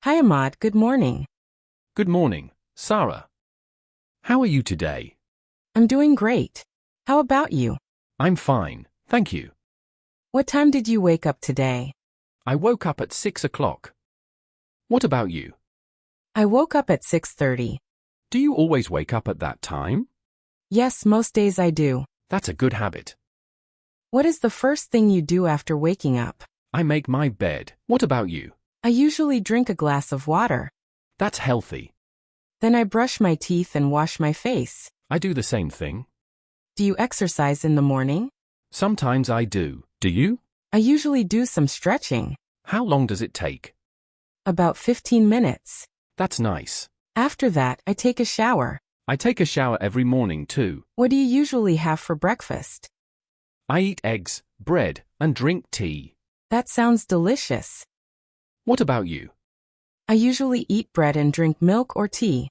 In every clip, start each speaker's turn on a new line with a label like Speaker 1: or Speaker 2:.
Speaker 1: Hi Ahmad, good morning.
Speaker 2: Good morning, Sara. How are you today?
Speaker 1: I'm doing great. How about you?
Speaker 2: I'm fine, thank you.
Speaker 1: What time did you wake up today?
Speaker 2: I woke up at 6 o'clock. What about you?
Speaker 1: I woke up at 6:30.
Speaker 2: Do you always wake up at that time?
Speaker 1: Yes, most days I do.
Speaker 2: That's a good habit.
Speaker 1: What is the first thing you do after waking up?
Speaker 2: I make my bed. What about you?
Speaker 1: I usually drink a glass of water.
Speaker 2: That's healthy.
Speaker 1: Then I brush my teeth and wash my face.
Speaker 2: I do the same thing.
Speaker 1: Do you exercise in the morning?
Speaker 2: Sometimes I do. Do you?
Speaker 1: I usually do some stretching.
Speaker 2: How long does it take?
Speaker 1: About 15 minutes.
Speaker 2: That's nice.
Speaker 1: After that, I take a shower.
Speaker 2: I take a shower every morning too.
Speaker 1: What do you usually have for breakfast?
Speaker 2: I eat eggs, bread, and drink tea.
Speaker 1: That sounds delicious.
Speaker 2: What about you?
Speaker 1: I usually eat bread and drink milk or tea.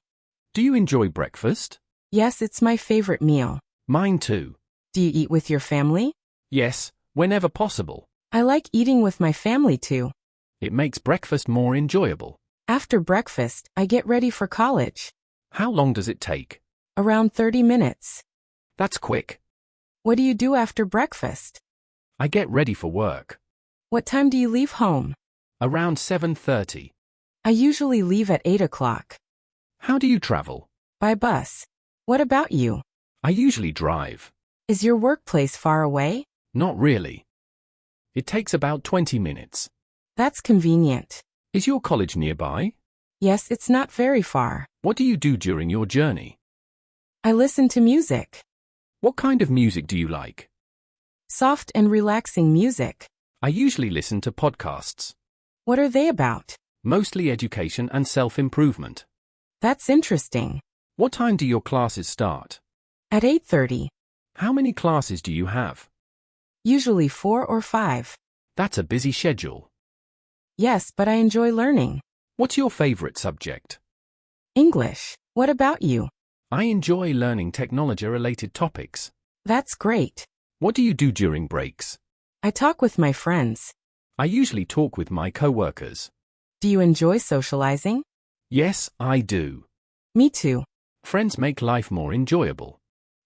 Speaker 2: Do you enjoy breakfast?
Speaker 1: Yes, it's my favorite meal.
Speaker 2: Mine too.
Speaker 1: Do you eat with your family?
Speaker 2: Yes, whenever possible.
Speaker 1: I like eating with my family too.
Speaker 2: It makes breakfast more enjoyable.
Speaker 1: After breakfast, I get ready for college.
Speaker 2: How long does it take?
Speaker 1: Around 30 minutes.
Speaker 2: That's quick.
Speaker 1: What do you do after breakfast?
Speaker 2: I get ready for work.
Speaker 1: What time do you leave home?
Speaker 2: Around 7:30.
Speaker 1: I usually leave at 8 o'clock.
Speaker 2: How do you travel?
Speaker 1: By bus. What about you?
Speaker 2: I usually drive.
Speaker 1: Is your workplace far away?
Speaker 2: Not really. It takes about 20 minutes.
Speaker 1: That's convenient.
Speaker 2: Is your college nearby?
Speaker 1: Yes, it's not very far.
Speaker 2: What do you do during your journey?
Speaker 1: I listen to music.
Speaker 2: What kind of music do you like?
Speaker 1: Soft and relaxing music.
Speaker 2: I usually listen to podcasts.
Speaker 1: What are they about?
Speaker 2: Mostly education and self-improvement.
Speaker 1: That's interesting.
Speaker 2: What time do your classes start?
Speaker 1: At 8:30.
Speaker 2: How many classes do you have?
Speaker 1: Usually 4 or 5.
Speaker 2: That's a busy schedule.
Speaker 1: Yes, but I enjoy learning.
Speaker 2: What's your favorite subject?
Speaker 1: English. What about you?
Speaker 2: I enjoy learning technology-related topics.
Speaker 1: That's great.
Speaker 2: What do you do during breaks?
Speaker 1: I talk with my friends.
Speaker 2: I usually talk with my coworkers.
Speaker 1: Do you enjoy socializing?
Speaker 2: Yes, I do.
Speaker 1: Me too.
Speaker 2: Friends make life more enjoyable.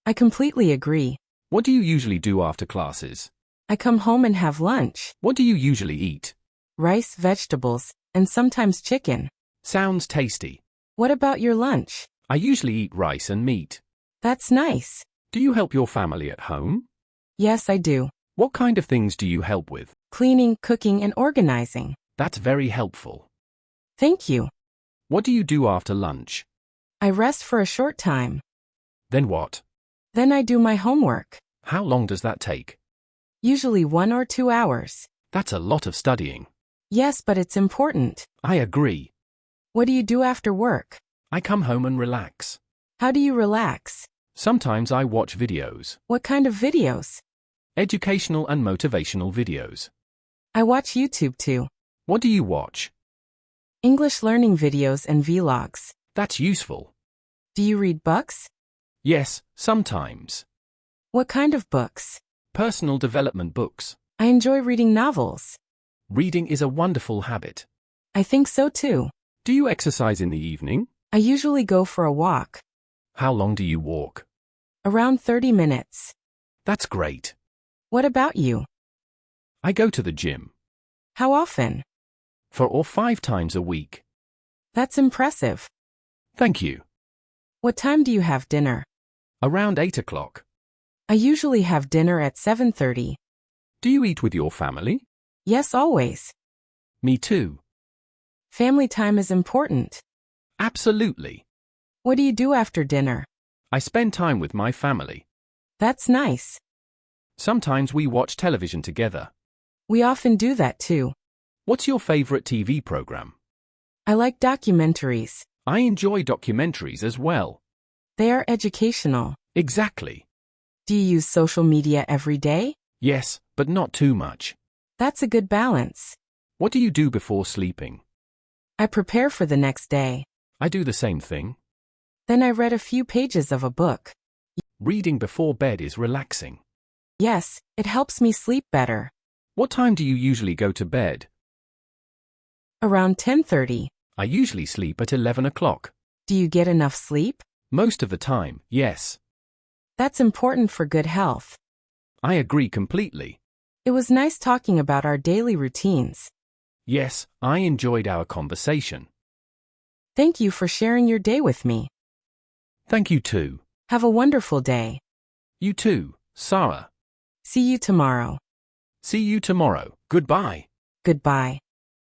Speaker 1: I completely agree.
Speaker 2: What do you usually do after classes?
Speaker 1: I come home and have lunch.
Speaker 2: What do you usually eat?
Speaker 1: Rice, vegetables, and sometimes chicken.
Speaker 2: Sounds tasty.
Speaker 1: What about your lunch?
Speaker 2: I usually eat rice and meat.
Speaker 1: That's nice.
Speaker 2: Do you help your family at home?
Speaker 1: Yes, I do.
Speaker 2: What kind of things do you help with?
Speaker 1: Cleaning, cooking, and organizing.
Speaker 2: That's very helpful.
Speaker 1: Thank you.
Speaker 2: What do you do after lunch?
Speaker 1: I rest for a short time.
Speaker 2: Then what?
Speaker 1: Then I do my homework.
Speaker 2: How long does that take?
Speaker 1: Usually 1 or 2 hours.
Speaker 2: That's a lot of studying.
Speaker 1: Yes, but it's important.
Speaker 2: I agree.
Speaker 1: What do you do after work?
Speaker 2: I come home and relax.
Speaker 1: How do you relax?
Speaker 2: Sometimes I watch videos.
Speaker 1: What kind of videos?
Speaker 2: Educational and motivational videos.
Speaker 1: I watch YouTube too.
Speaker 2: What do you watch?
Speaker 1: English learning videos and vlogs.
Speaker 2: That's useful.
Speaker 1: Do you read books?
Speaker 2: Yes, sometimes.
Speaker 1: What kind of books?
Speaker 2: Personal development books.
Speaker 1: I enjoy reading novels.
Speaker 2: Reading is a wonderful habit.
Speaker 1: I think so too.
Speaker 2: Do you exercise in the evening?
Speaker 1: I usually go for a walk.
Speaker 2: How long do you walk?
Speaker 1: Around 30 minutes.
Speaker 2: That's great.
Speaker 1: What about you?
Speaker 2: I go to the gym.
Speaker 1: How often?
Speaker 2: 4 or 5 times a week.
Speaker 1: That's impressive.
Speaker 2: Thank you.
Speaker 1: What time do you have dinner?
Speaker 2: Around 8 o'clock.
Speaker 1: I usually have dinner at 7:30.
Speaker 2: Do you eat with your family?
Speaker 1: Yes, always.
Speaker 2: Me too.
Speaker 1: Family time is important.
Speaker 2: Absolutely.
Speaker 1: What do you do after dinner?
Speaker 2: I spend time with my family.
Speaker 1: That's nice.
Speaker 2: Sometimes we watch television together.
Speaker 1: We often do that too.
Speaker 2: What's your favorite TV program?
Speaker 1: I like documentaries.
Speaker 2: I enjoy documentaries as well.
Speaker 1: They are educational.
Speaker 2: Exactly.
Speaker 1: Do you use social media every day?
Speaker 2: Yes, but not too much.
Speaker 1: That's a good balance.
Speaker 2: What do you do before sleeping?
Speaker 1: I prepare for the next day.
Speaker 2: I do the same thing.
Speaker 1: Then I read a few pages of a book.
Speaker 2: Reading before bed is relaxing.
Speaker 1: Yes, it helps me sleep better.
Speaker 2: What time do you usually go to bed?
Speaker 1: Around 10:30.
Speaker 2: I usually sleep at 11 o'clock.
Speaker 1: Do you get enough sleep?
Speaker 2: Most of the time, yes.
Speaker 1: That's important for good health.
Speaker 2: I agree completely.
Speaker 1: It was nice talking about our daily routines.
Speaker 2: Yes, I enjoyed our conversation.
Speaker 1: Thank you for sharing your day with me.
Speaker 2: Thank you too.
Speaker 1: Have a wonderful day.
Speaker 2: You too, Sara.
Speaker 1: See you tomorrow.
Speaker 2: See you tomorrow. Goodbye.
Speaker 1: Goodbye.